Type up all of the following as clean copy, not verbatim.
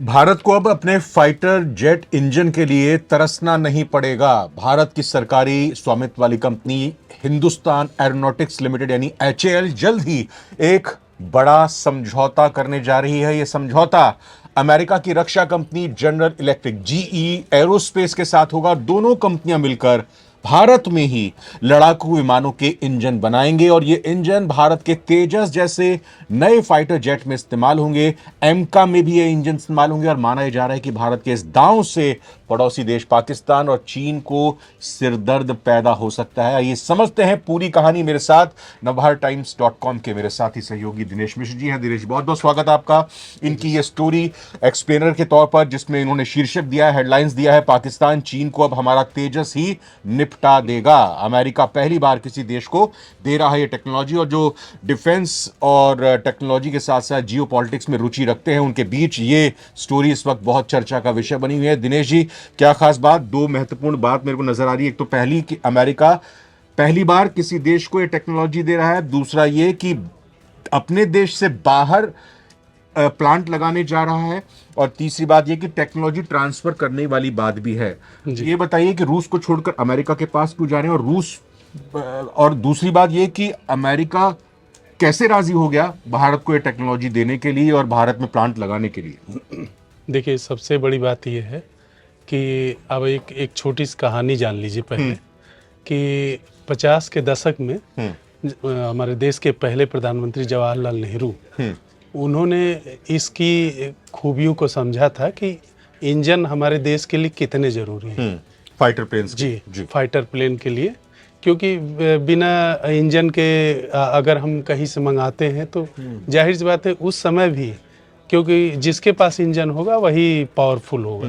भारत को अब अपने फाइटर जेट इंजन के लिए तरसना नहीं पड़ेगा। भारत की सरकारी स्वामित्व वाली कंपनी हिंदुस्तान एरोनॉटिक्स लिमिटेड यानी एचएएल जल्द ही एक बड़ा समझौता करने जा रही है। यह समझौता अमेरिका की रक्षा company General Electric GE Aerospace के साथ होगा। दोनों कंपनियां मिलकर भारत में ही लड़ाकू विमानों के इंजन बनाएंगे और ये इंजन भारत के तेजस जैसे नए फाइटर जेट में इस्तेमाल होंगे। एमका में भी ये इंजन इस्तेमाल होंगे और माना जा रहा है कि भारत के इस दांव से पड़ोसी देश पाकिस्तान और चीन को सिरदर्द पैदा हो सकता है। ये समझते हैं पूरी कहानी। मेरे साथ navhartimes.com के मेरे साथी सहयोगी दिनेश मिश्र जी हैं। दिनेश, बहुत बहुत स्वागत है आपका इनकी ये स्टोरी एक्सप्लेनर के तौर पर, जिसमें इन्होंने शीर्षक दिया है, हेडलाइंस दिया है, पाकिस्तान चीन को अब हमारा तेजस ही निपटा देगा। अमेरिका पहली बार किसी देश को दे रहा है ये टेक्नोलॉजी। और जो डिफेंस और टेक्नोलॉजी के साथ साथ जियो पॉलिटिक्स में रुचि रखते हैं, उनके बीच ये स्टोरी इस वक्त बहुत चर्चा का विषय बनी हुई है। दिनेश जी, क्या खास बात, दो महत्वपूर्ण बात मेरे को नजर आ रही है। एक तो पहली कि अमेरिका पहली बार किसी देश को ये टेक्नोलॉजी दे रहा है, दूसरा ये कि अपने देश से बाहर प्लांट लगाने जा रहा है, और तीसरी बात यह कि टेक्नोलॉजी ट्रांसफर करने वाली बात भी है। ये बताइए कि रूस को छोड़कर अमेरिका के पास क्यों जा रहे हैं, और रूस और दूसरी बात यह कि अमेरिका कैसे राजी हो गया भारत को ये टेक्नोलॉजी देने के लिए और भारत में प्लांट लगाने के लिए। देखिए, सबसे बड़ी बात यह है कि अब एक छोटी सी कहानी जान लीजिए पहले कि 50 के दशक में हमारे देश के पहले प्रधानमंत्री जवाहरलाल नेहरू, उन्होंने इसकी खूबियों को समझा था कि इंजन हमारे देश के लिए कितने जरूरी हैं। फाइटर प्लेन जी, फाइटर प्लेन के लिए, क्योंकि बिना इंजन के अगर हम कहीं से मंगाते हैं तो जाहिर सी बात है उस समय भी, क्योंकि जिसके पास इंजन होगा वही पावरफुल होगा।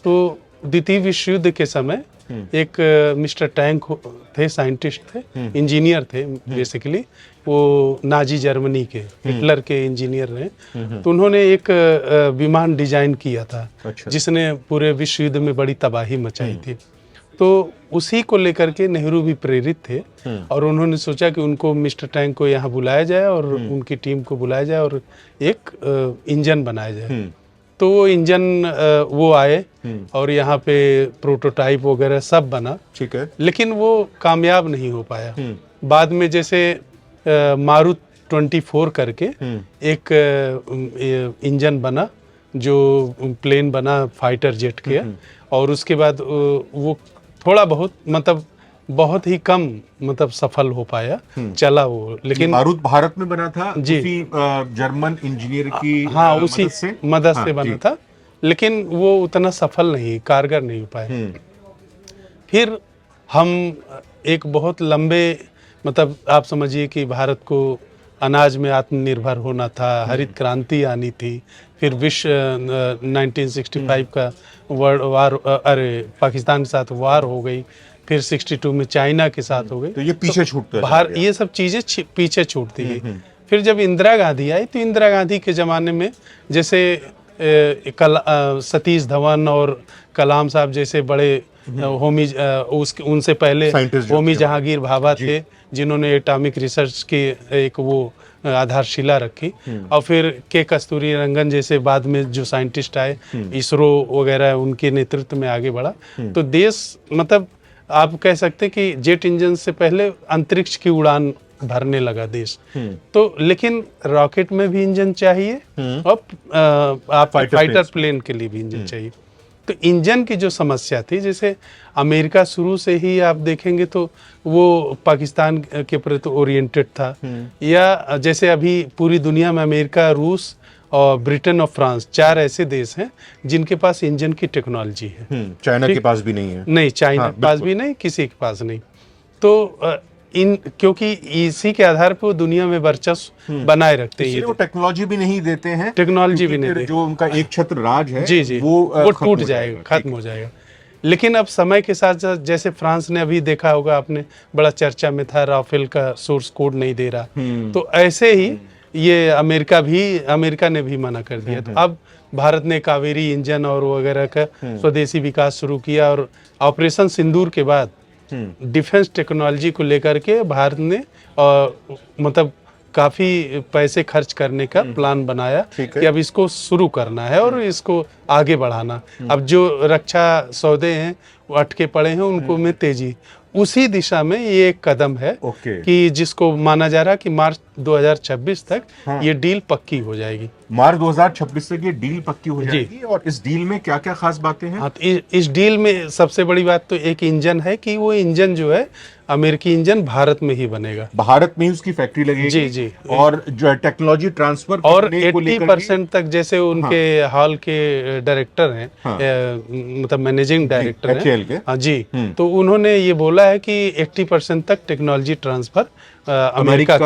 तो द्वितीय विश्व युद्ध के समय एक मिस्टर टैंक थे, साइंटिस्ट थे, इंजीनियर थे बेसिकली, वो नाजी जर्मनी के, हिटलर के इंजीनियर रहे। तो उन्होंने एक विमान डिजाइन किया था, जिसने पूरे विश्व युद्ध में बड़ी तबाही मचाई थी। तो उसी को लेकर के नेहरू भी प्रेरित थे और उन्होंने सोचा कि उनको मिस्टर टैंक को यहाँ बुलाया जाए और उनकी टीम को बुलाया जाए और एक इंजन बनाया जाए। तो वो इंजन वो आए और यहाँ पे प्रोटोटाइप वगैरह सब बना, ठीक है, लेकिन वो कामयाब नहीं हो पाया। बाद में जैसे मारुत 24 करके एक इंजन बना, जो प्लेन बना फाइटर जेट के, और उसके बाद वो थोड़ा बहुत, मतलब बहुत ही कम, मतलब सफल हो पाया, चला वो। लेकिन मारुत भारत में बना था जी, उसी जर्मन इंजीनियर की उसी मदद से बना था, लेकिन वो उतना सफल नहीं, कारगर नहीं हो पाया। फिर हम एक बहुत लंबे, मतलब आप समझिए कि भारत को अनाज में आत्मनिर्भर होना था, हरित क्रांति आनी थी, फिर विश्व 1965 का वर्ल्ड वार, पाकिस्तान के साथ वार हो गई, फिर 62 में चाइना के साथ हो गई। तो ये पीछे छूटता है, बाहर ये सब चीजें पीछे छूटती है। फिर जब इंदिरा गांधी आई, तो इंदिरा गांधी के जमाने में जैसे सतीश धवन और कलाम साहब जैसे बड़े होमी, उनसे पहले होमी जहांगीर भाभा थे, जिन्होंने एटॉमिक रिसर्च की एक वो आधारशिला रखी। और फिर के कस्तूरी रंगन जैसे बाद में जो साइंटिस्ट आए, इसरो वगैरह, उनके नेतृत्व में आगे बढ़ा। तो देश, मतलब आप कह सकते हैं कि जेट इंजन से पहले अंतरिक्ष की उड़ान भरने लगा देश। तो लेकिन रॉकेट में भी इंजन चाहिए और आप फाइटर प्लेन के लिए भी इंजन चाहिए। तो इंजन की जो समस्या थी, जैसे अमेरिका शुरू से ही आप देखेंगे तो वो पाकिस्तान के प्रति ओरिएंटेड था, या जैसे अभी पूरी दुनिया में अमेरिका, रूस और ब्रिटेन और फ्रांस, 4 ऐसे देश हैं जिनके पास इंजन की टेक्नोलॉजी है। चाइना के पास भी नहीं है। नहीं, चाइना के पास भी नहीं, किसी के पास नहीं। तो क्योंकि इसी के आधार पर वो दुनिया में वर्चस्व बनाए रखते हैं। वो टेक्नोलॉजी भी नहीं देते हैं, टेक्नोलॉजी भी नहीं देते, जो उनका एक छत्र राज है, जी, वो टूट जाएगा, खत्म हो जाएगा। लेकिन अब समय के साथ साथ, जैसे फ्रांस ने अभी देखा होगा आपने, बड़ा चर्चा में था, राफेल का सोर्स कोड नहीं दे रहा। तो ऐसे ही ये अमेरिका ने भी मना कर दिया। तो अब भारत ने कावेरी इंजन और वगैरह का स्वदेशी विकास शुरू किया, और ऑपरेशन सिंदूर के बाद डिफेंस टेक्नोलॉजी को लेकर के भारत ने मतलब काफी पैसे खर्च करने का प्लान बनाया ठीक है। कि अब इसको शुरू करना है और इसको आगे बढ़ाना। अब जो रक्षा सौदे हैं वो अटके पड़े हैं, उनको में तेजी, उसी दिशा में ये एक कदम है ओके। कि जिसको माना जा रहा है कि मार्च 2026 तक ये डील पक्की हो जाएगी। मार्च 2026 तक ये डील पक्की हो जाएगी। और इस डील में क्या क्या खास बातें हैं? हाँ, तो इस डील में सबसे बड़ी बात तो एक इंजन है कि वो इंजन जो है अमेरिकी इंजन भारत में ही बनेगा, भारत में ही उसकी फैक्ट्री लगेगी। जी जी। और जो है टेक्नोलॉजी ट्रांसफर और करने को लेकर 80% तक, जैसे उनके हाल के डायरेक्टर हैं, मतलब मैनेजिंग डायरेक्टर HAL के। हैं, हाँ जी, तो उन्होंने ये बोला है कि 80% तक टेक्नोलॉजी ट्रांसफर अमेरिका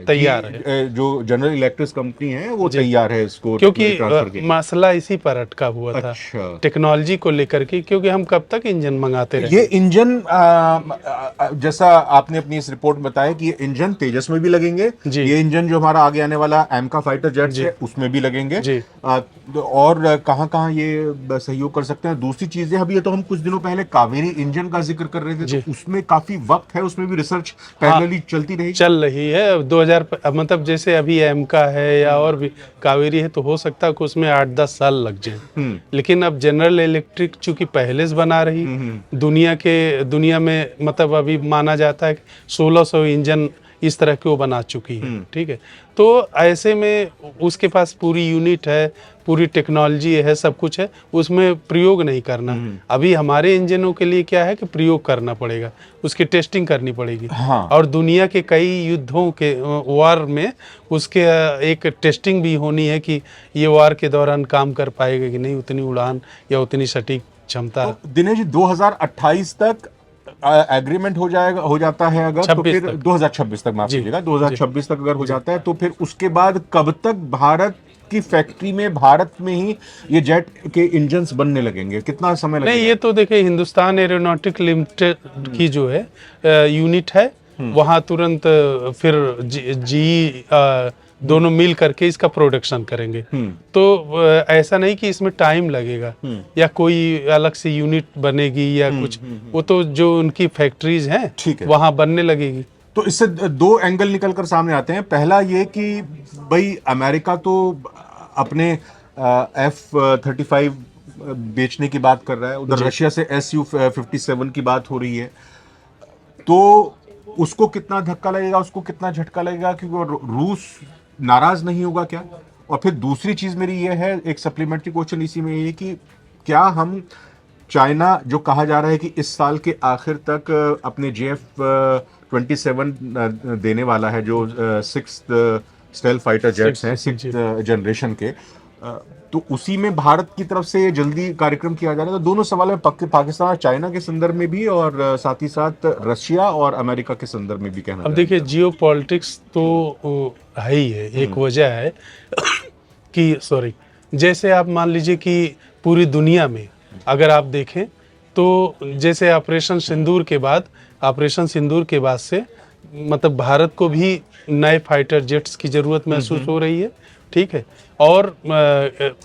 तैयार है। जो जनरल इलेक्ट्रिक कंपनी है वो तैयार है इसको, क्योंकि ट्रांसफर के लिए। मसला इसी पर अटका हुआ था, अच्छा। टेक्नोलॉजी को लेकर के, क्योंकि हम कब तक इंजन मंगाते रहे। ये इंजन जैसा आपने अपनी इस रिपोर्ट में बताया कि ये इंजन तेजस में भी लगेंगे, जी। ये इंजन जो हमारा आगे आने वाला एमका फाइटर जेट है उसमें भी लगेंगे जी। और कहाँ ये सहयोग कर सकते हैं। दूसरी चीजें, अभी ये तो हम कुछ दिनों पहले कावेरी इंजन का जिक्र कर रहे थे, तो उसमें काफी वक्त है, उसमें भी रिसर्च पैरेलली चलती रहेगी। चल रही है 2000, मतलब जैसे अभी एमका है या और भी कावेरी है, तो हो सकता है कि उसमें 8-10 साल लग जाए। लेकिन अब जनरल इलेक्ट्रिक चूंकि पहले से बना रही, दुनिया में मतलब अभी माना जाता है कि 1600 इंजन इस तरह के वो बना चुकी है, ठीक है। तो ऐसे में उसके पास पूरी यूनिट है, पूरी टेक्नोलॉजी है, सब कुछ है, उसमें प्रयोग नहीं करना। अभी हमारे इंजनों के लिए क्या है कि प्रयोग करना पड़ेगा, उसकी टेस्टिंग करनी पड़ेगी। हाँ। और दुनिया के कई युद्धों के वार में उसके एक टेस्टिंग भी होनी है कि ये वार के दौरान काम कर पाएगा कि नहीं, उतनी उड़ान या उतनी सटीक क्षमता। तो दिनेश जी 2028 तक एग्रीमेंट हो जाता है अगर, तो फिर 2026 तक, माफ कीजिएगा, 2026 तक अगर हो जाता है तो फिर उसके बाद कब तक भारत की फैक्ट्री में, भारत में ही ये जेट के इंजन्स बनने लगेंगे? कितना समय लगेगा? नहीं, ये तो देखिए हिंदुस्तान एरोनॉटिक लिमिटेड की जो है यूनिट है, वहाँ तुरंत फिर जी दोनों मिल करके इसका प्रोडक्शन करेंगे। तो ऐसा नहीं कि इसमें टाइम लगेगा या कोई अलग से यूनिट बनेगी या कुछ, वो तो जो उनकी फैक्ट्रीज हैं वहाँ बनने लगेगी। तो इससे दो एंगल निकल कर सामने आते हैं। पहला ये कि भाई अमेरिका तो अपने F-35 बेचने की बात कर रहा है, उधर रशिया से Su-57 की बात हो रही है, तो उसको कितना धक्का लगेगा, उसको कितना झटका लगेगा, क्योंकि रूस नाराज नहीं होगा क्या? और फिर दूसरी चीज मेरी ये है, एक सप्लीमेंट्री क्वेश्चन इसी में ये कि क्या हम चाइना, जो कहा जा रहा है कि इस साल के आखिर तक अपने JF-27 देने वाला है, जो 6th स्टेल्थ फाइटर जेट्स हैं 6th जनरेशन के, तो उसी में भारत की तरफ से जल्दी कार्यक्रम किया जा रहा है। तो दोनों सवाल है, पाकिस्तान और चाइना के संदर्भ में भी, और साथ ही साथ रशिया और अमेरिका के संदर्भ में भी कहना। अब देखिए जियो पॉलिटिक्स तो है ही है, एक वजह है कि जैसे आप मान लीजिए कि पूरी दुनिया में अगर आप देखें तो जैसे ऑपरेशन सिंदूर के बाद से मतलब भारत को भी नए फाइटर जेट्स की जरूरत महसूस हो रही है, ठीक है। और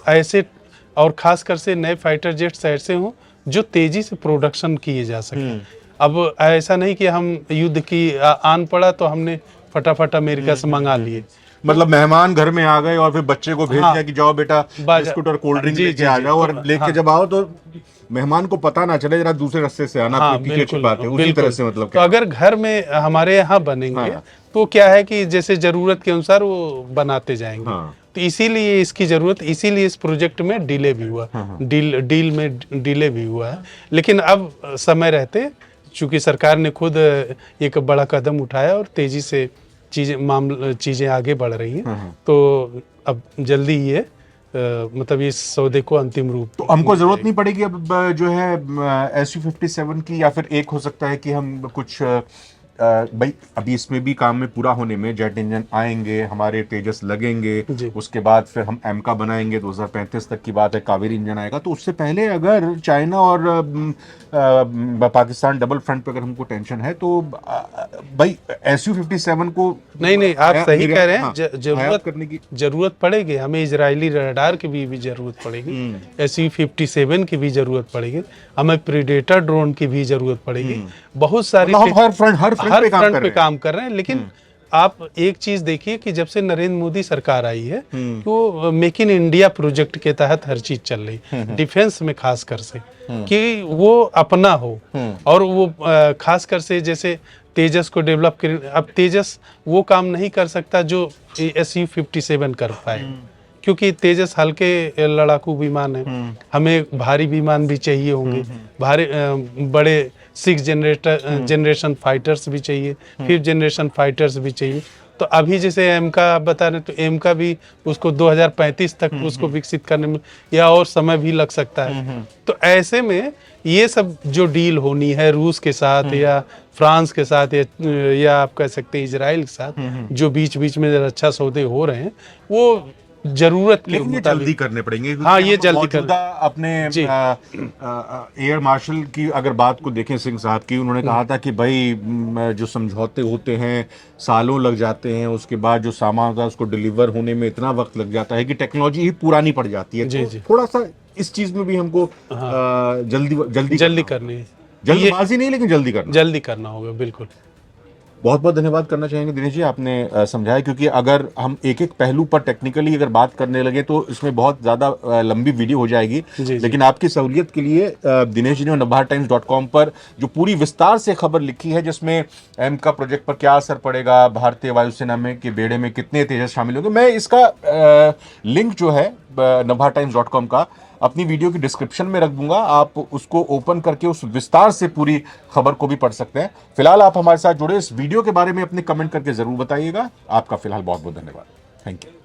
ऐसे, और खासकर से नए फाइटर जेट्स ऐसे हों जो तेजी से प्रोडक्शन किए जा सके। अब ऐसा नहीं कि हम युद्ध की आन पड़ा तो हमने फटाफट अमेरिका से मंगा लिए, मतलब मेहमान घर में आ गए और फिर बच्चे को भेज दिया कि जाओ बेटा बिस्कुट और कोल्ड ड्रिंक लेके आ जाओ, और लेके जब आओ तो मेहमान को पता ना चले, जरा दूसरे रास्ते से आना, पीछे छिपाते, उसी तरह से मतलब। तो अगर घर में हमारे यहाँ बनेंगे तो क्या है कि जैसे जरूरत के अनुसार वो बनाते जाएंगे। तो इसीलिए इसकी जरूरत, इसीलिए इस प्रोजेक्ट में डिले भी हुआ, डील में डिले भी हुआ है। लेकिन अब समय रहते, चूंकि सरकार ने खुद एक बड़ा कदम उठाया और तेजी से चीजें आगे बढ़ रही हैं, तो अब जल्दी ये मतलब इस सौदे को अंतिम रूप। तो हमको जरूरत नहीं पड़ेगी अब जो है Su-57 की, या फिर एक हो सकता है कि हम कुछ भाई अभी इसमें भी काम में पूरा होने में जेट इंजन आएंगे, हमारे तेजस लगेंगे, उसके बाद फिर हम एमका बनाएंगे, 2035 तक की बात है, कावेरी इंजन आएगा। तो उससे पहले अगर चाइना और पाकिस्तान डबल फ्रंट पे अगर हमको टेंशन है तो भाई Su-57 को नहीं आप सही कह रहे हैं, जरूरत करने की जरूरत पड़ेगी हमें। इजरायली रडार की भी जरूरत पड़ेगी, Su-57 की भी जरूरत पड़ेगी, हमें प्रीडेटर ड्रोन की भी जरूरत पड़ेगी। बहुत सारी हर फ्रंट पे काम कर रहे हैं। लेकिन आप एक चीज देखिए कि जब से नरेंद्र मोदी सरकार आई है तो मेक इन इंडिया प्रोजेक्ट के तहत हर चीज चल रही, डिफेंस में खास कर से, कि वो अपना हो। और वो खास कर से जैसे तेजस को डेवलप कर, अब तेजस वो काम नहीं कर सकता जो Su-57 कर पाए, क्योंकि तेजस हल्के लड़ाकू विमान है, हमें भारी विमान भी चाहिए होंगे, भारी बड़े 6 जनरेशन फाइटर्स भी चाहिए, 5th जनरेशन फाइटर्स भी चाहिए। तो अभी जैसे एम का आप बता रहे, तो एम का भी उसको 2035 तक उसको विकसित करने में या और समय भी लग सकता है। तो ऐसे में ये सब जो डील होनी है रूस के साथ या फ्रांस के साथ या आप कह सकते हैं इजराइल के साथ, जो बीच बीच में रक्षा सौदे हो रहे हैं, वो जरूरत के लेकिन ये मुताबिक जल्दी करने पड़ेंगे, क्योंकि हाँ, ये हम जल्दी मौजूदा अपने एयर मार्शल की अगर बात को देखें, सिंह साहब की, उन्होंने कहा था कि भाई जो समझौते होते हैं सालों लग जाते हैं, उसके बाद जो सामान होता है उसको डिलीवर होने में इतना वक्त लग जाता है कि टेक्नोलॉजी ही पुरानी पड़ जाती है। जी, तो जी। थोड़ा सा इस चीज में भी हमको जल्दी करनी है, जल्दबाजी नहीं, लेकिन जल्दी करना होगा, बिल्कुल। बहुत बहुत धन्यवाद करना चाहेंगे दिनेश जी, आपने समझाया, क्योंकि अगर हम एक एक पहलू पर टेक्निकली अगर बात करने लगे तो इसमें बहुत ज़्यादा लंबी वीडियो हो जाएगी। जी। लेकिन आपकी सहूलियत के लिए दिनेश जी ने navbharattimes.com पर जो पूरी विस्तार से खबर लिखी है, जिसमें एम का प्रोजेक्ट पर क्या असर पड़ेगा, भारतीय वायुसेना में के बेड़े में कितने तेजस शामिल होंगे, मैं इसका लिंक जो है navbharattimes.com का अपनी वीडियो की डिस्क्रिप्शन में रख दूंगा। आप उसको ओपन करके उस विस्तार से पूरी खबर को भी पढ़ सकते हैं। फिलहाल आप हमारे साथ जुड़े, इस वीडियो के बारे में अपने कमेंट करके जरूर बताइएगा। आपका फिलहाल बहुत बहुत धन्यवाद। Thank you.